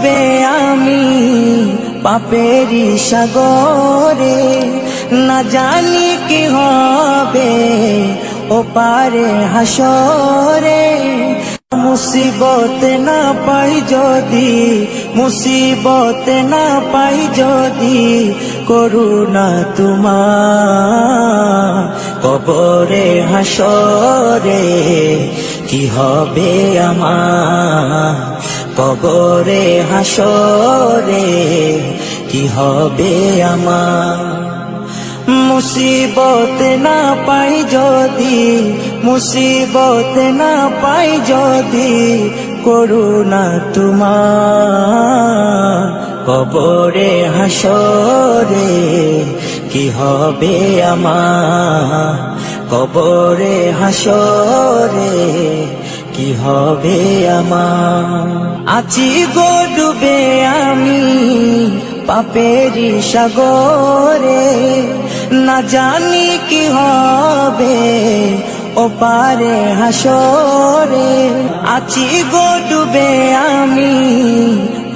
ডুবে আমি পাপেরি সাগরে, না জানি কি হবে ওপারে হাসরে। মুসিবত না পাই যদি, মুসিবত না পাই যদি, করুণা তোমার কবরে হাসরে। কি হবে আমার কবরে হাসরে, কি হবে আমার। মুসিবত না পাই যদি, মুসিবত না পাই যদি, করুণা তোমার কবরে হাসরে। কি হবে আমার কবরে হাসরে, কি হবে আমার। আছি গো ডুবে আমি পাপেরি সাগরে, না জানি কি হবে ওপারে হাসরে। আছি গো ডুবে আমি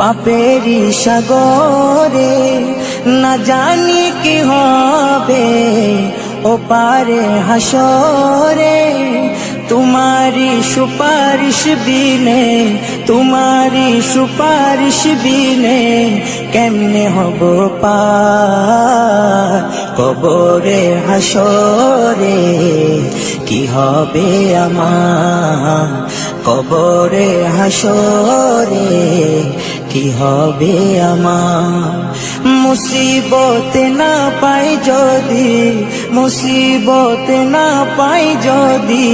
পাপেরি সাগরে, না জানি কি হবে ওপারে হাসরে। तुम्हारी सुपारिश बिने, तुम्हारी सुपारिश बिने केमने हबो पार कबरे हासरे। কি হবে আমার কবরে হাসরে, কি হবে আমার। মুসিবত না পাই যদি, মুসিবত না পাই যদি,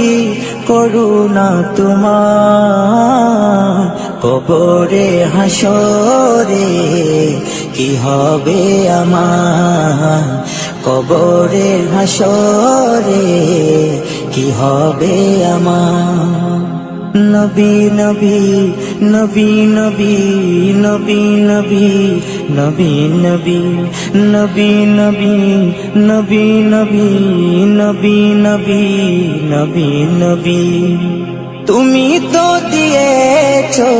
করুণা তোমার কবরে হাসরে। কি হবে আমার কবরে হাসরে, কি হবে আমার। নবী নবী নবী নবী নবী নবী নবী নবী নবী নবী নবী নবী নবী নবী নবী নবী। তুমি তো দিয়েছো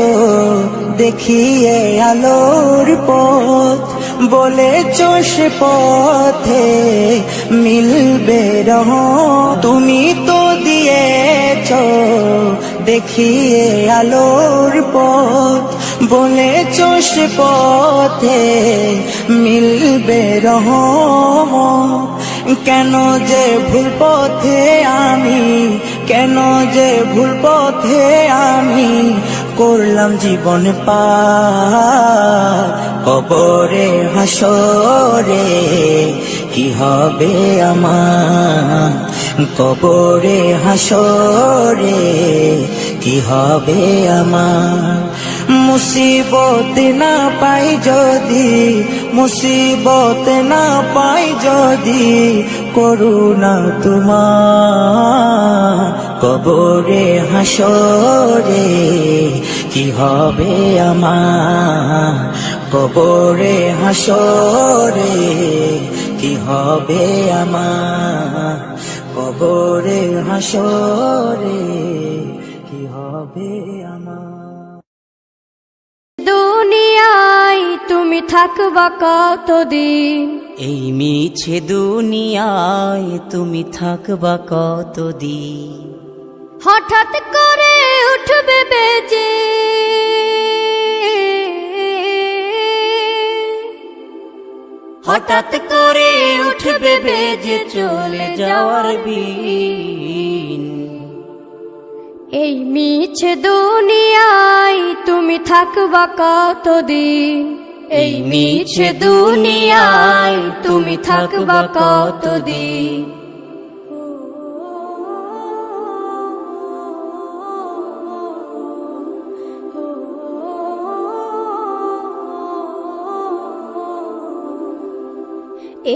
দেখিয়ে আলোর পথ, বলেছো সে পথে মিলবে রহমত। তুমি তো দিয়েছো দেখিয়ে আলোর পথ, বলেছো সে পথে মিলবে রহমত। কেন যে ভুল পথে আমি, কেন যে ভুল পথে আমি করলাম জীবন পার কবরে হাসরে। কি হবে আমার কবরে হাসরে, কি হবে আমার। মুসিবত না পাই যদি, মুসিবত না পাই যদি, করুণা তোমার কবরে হাসরে। কি হবে আমার কবরে হাসরে, কি হবে আমার কবরে হাসরে, কি হবে আমার। দুনিয়ায় তুমি থাকবা কতদিন, এই মিছে দুনিয়ায় তুমি থাকবা কতদিন। হঠাৎ করে উঠবে বেজে, হঠাৎ করে উঠবে বেজে চলে যাওয়ার বিন। এই মিছে দুনিয়ায় তুমি থাকবা কতদিন, এই মিছে দুনিয়ায় তুমি থাকবা কতদিন।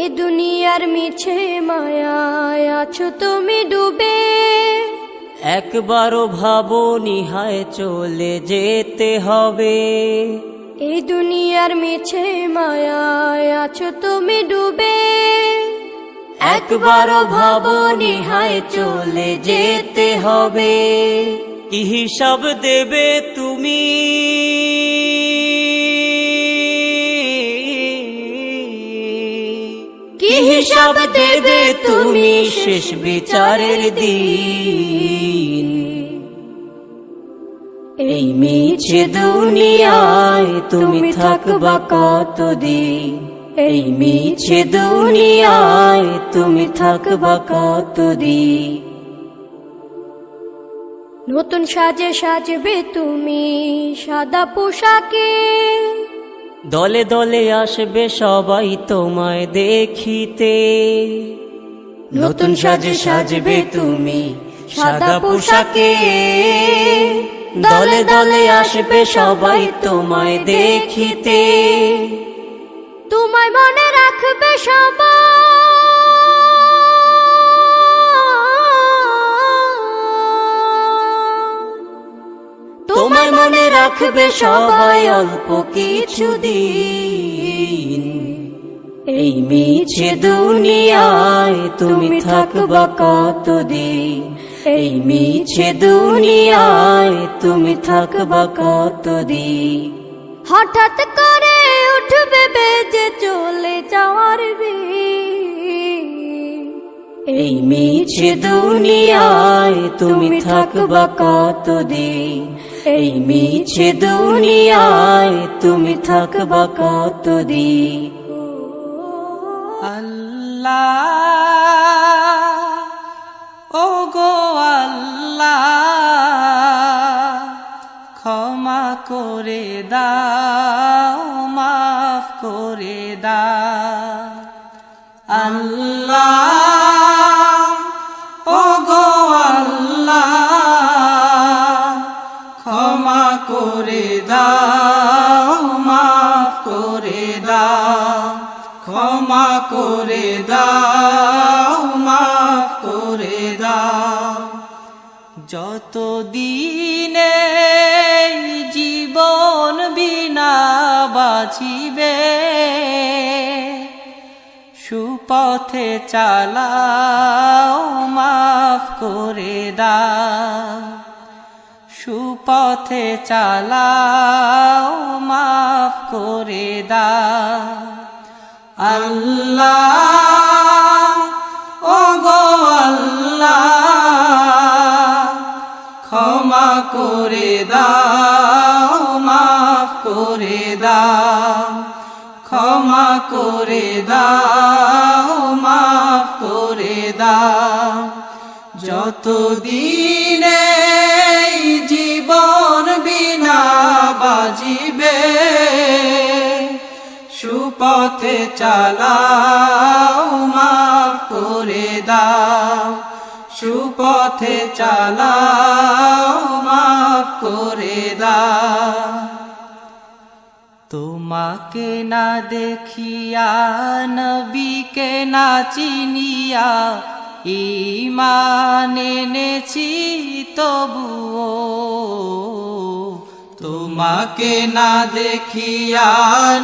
এ দুনিয়ার মিছে মায়ায় আছো তুমি ডুবে, একবারও ভাবনি হায় চলে যেতে হবে। এই দুনিয়ার মিছে মায়ায় আছো তুমি ডুবে, একবারও ভাবনি হায় চলে যেতে হবে। কি হিসাব দেবে তুমি হিসাব দেবে তুমি শেষ বিচারের দিন। এই মিছে দুনিয়ায় তুমি থাকবা কতদিন, এই মিছে দুনিয়ায় তুমি থাকবা কতদিন। নতুন সাজে সাজবে তুমি সাদা পোশাকে, দলে দলে আসবে সবাই তোমায় দেখিতে। নতুন সাজে সাজবে তুমি সাদা পোশাকে, দলে দলে আসবে সবাই তোমায় দেখিতে। তোমায় মনে রাখবে সবাই, তোমায় মনে রাখবে সবাই অল্প কিছুদিন। এই মিছে দুনিয়ায় তুমি থাকবা কতদিন, এই মিছে দুনিয়ায় তুমি থাকবা কতদিন। হঠাৎ করে উঠবে বেজে চলে যাওয়ার বিন। এই মিছে দুনিয়ায় তুমি থাকবা কতদিন, এই মিছে দুনিয়ায় তুমি থাকবা কতদিন। আল্লাহ ও গো আল্লাহ, ক্ষমা করে দাও, মাফ করে দাও। আল্লাহ ও গো আল্লাহ, ক্ষমা করে দাও, মাফ করে দাও। ক্ষমা করে দাও, মাফ করে দাও। যত দিনে জীবন বিনা বাঁচিবে, সুপথে চালাও, মাফ করে দাও। সুপথে চালাও, মাফ করে দাও। আল্লাহ ও গো আল্লাহ, ক্ষমা করে দাও, মাফ করে দাও। ক্ষমা করে দাও, মাফ করে দাও। যত দিনে জীবন বিনা বাজিবে, সুপথে চালাও, মাফ করে দাও। সুপথে চালাও, মাফ করে দাও। তোমাকে না দেখিয়া, নবীকে না চিনিয়া, ঈমান এনেছি তবুও। তোমাকে না দেখিয়া,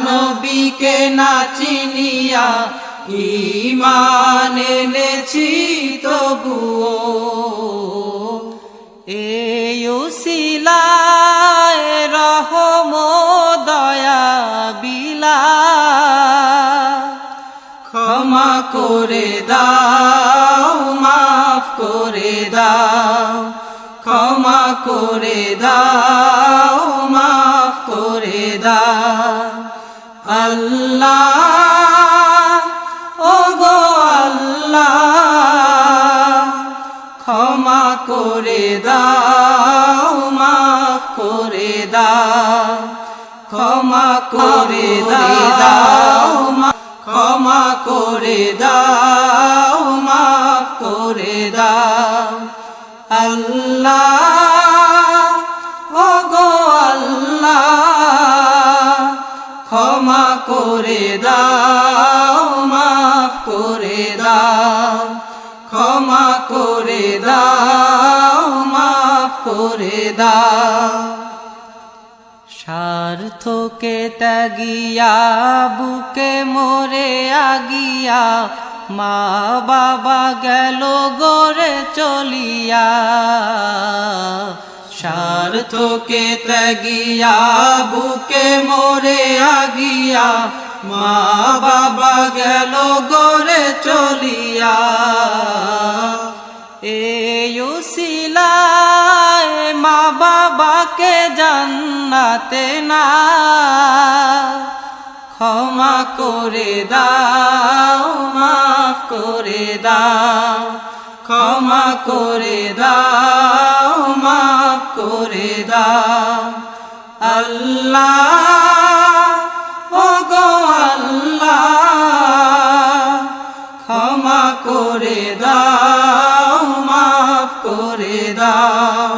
নবীকে না চিনিয়া, ঈমান এনেছি তবুও। এই উসিলায় রহম দয়া বিলা, ক্ষমা করে দাও, মাফ করে দাও। ক্ষমা করে দাও, মাফ করে দাও। আল্লাহ ও গো আল্লাহ, ক্ষমা করে দাও, মাফ করে দাও। ক্ষমা করে দাও, ক্ষমা করে দাও, মাফ করে দাও। আল্লাহ ও গো আল্লাহ, ক্ষমা করে দাও, মাফ করে দাও। ক্ষমা করে দাও, মাফ করে দাও। স্বার্থকে ত্যাগিয়া, বুকে মরে আগিয়া, মা বাবা গেল গড়ে চলিয়া। স্বার্থকে ত্যাগিয়া বুকে মোরে আগিয়া মা বাবা গেল গরে চলিয়া এই উসিলায় মা বাবাকে জান্নাতে না ক্ষমা করে দাও মাফ করে দাও ক্ষমা করে দাও মাফ করে দাও আল্লাহ ও গো আল্লাহ ক্ষমা করে দাও মাফ করে দাও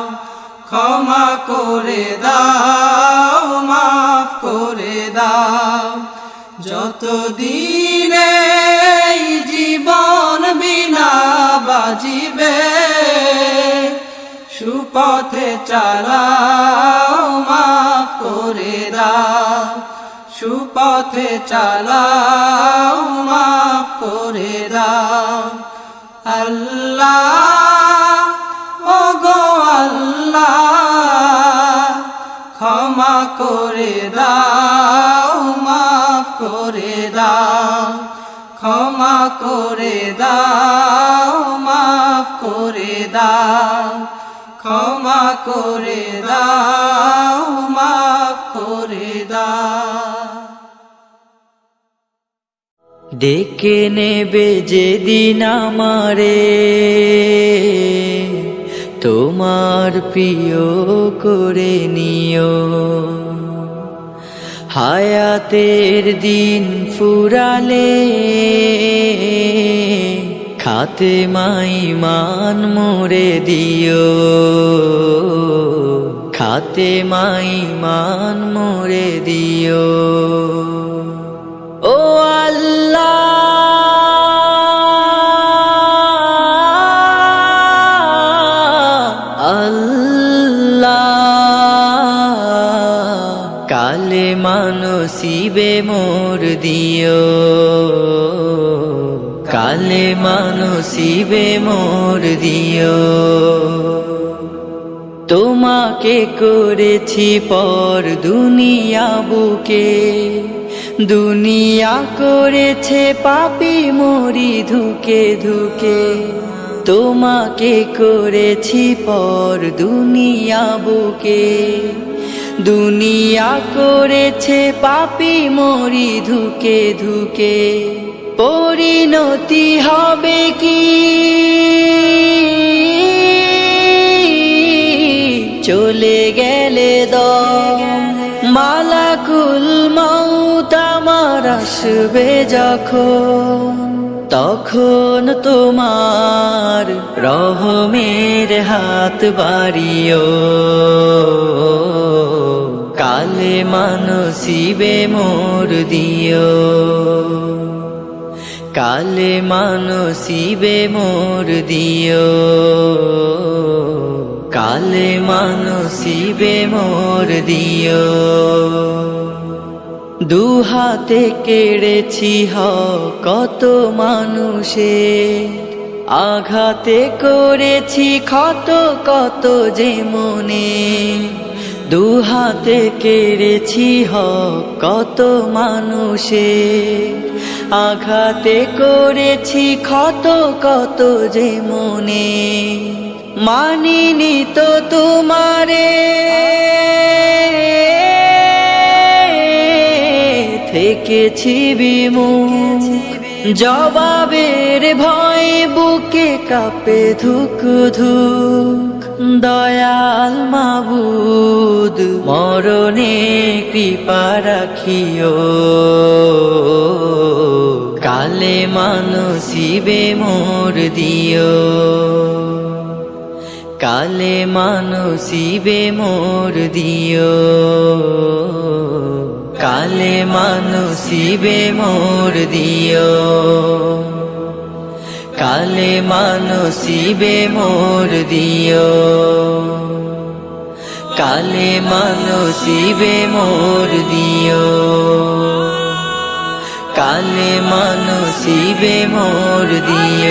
ক্ষমা করে দাও মাফ করে দাও যতদিনে এই জীবন বিনা বাজিবে সুপথে চালাও মাফ করে দাও সুপথে চালাও মাফ করে দাও আল্লাহ ও গো আল্লাহ ক্ষমা করে দাও মাফ করে দাও ক্ষমা করে দাও মাফ করে দাও ক্ষমা করে দাও মাফ করে দাও ডেকে নেবে যেদিন আমারে তোমার প্রিয় করে নিও হায়াতের দিন ফুরালে খাতে মাইমান মোরে দিও খাতে মাইমান মোরে দিও ও কালে মানসিবে মোর দিও কালে মানসিবে মোর দিও তোমাকে করেছি পর দুনিয়া বুকে দুনিয়া করেছে পাপী মরি ধুকে ধুকে তোমাকে করেছি পর দুনিয়া বুকে দুনিয়া করেছে পাপী মরি ধুকে ধুকে পরিণতি হবে কি চলে গেলে দম মালাকুল মউত আমার আসবে যখন তখন তোমার রহমের হাত বাড়িও কালে মানসিবে মোর দিও কালে মানসিবে মোর দিও কালে মানসিবে মোর দিও দুহাতে কেড়েছি কত মানুষের আঘাতে করেছি ক্ষত কত যে মনে দুহাতে কেড়েছি কত মানুষের আঘাতে করেছি ক্ষত কত যে মনে মানিনি তো তোমারে থেকেছি বিমুখ জবাবের ভয় বুকে কাঁপে ধুক ধুক দয়াল মাবুদ মরণে কৃপা রাখিও কালে মানসিবে মোর দিও কালে মানসিবে মোর দিও কালে মানসিবে মোর দিও কালে মানসিবে মোর দিও কালে মানসিবে মোর দিও কালে মানসিবে মোর দিও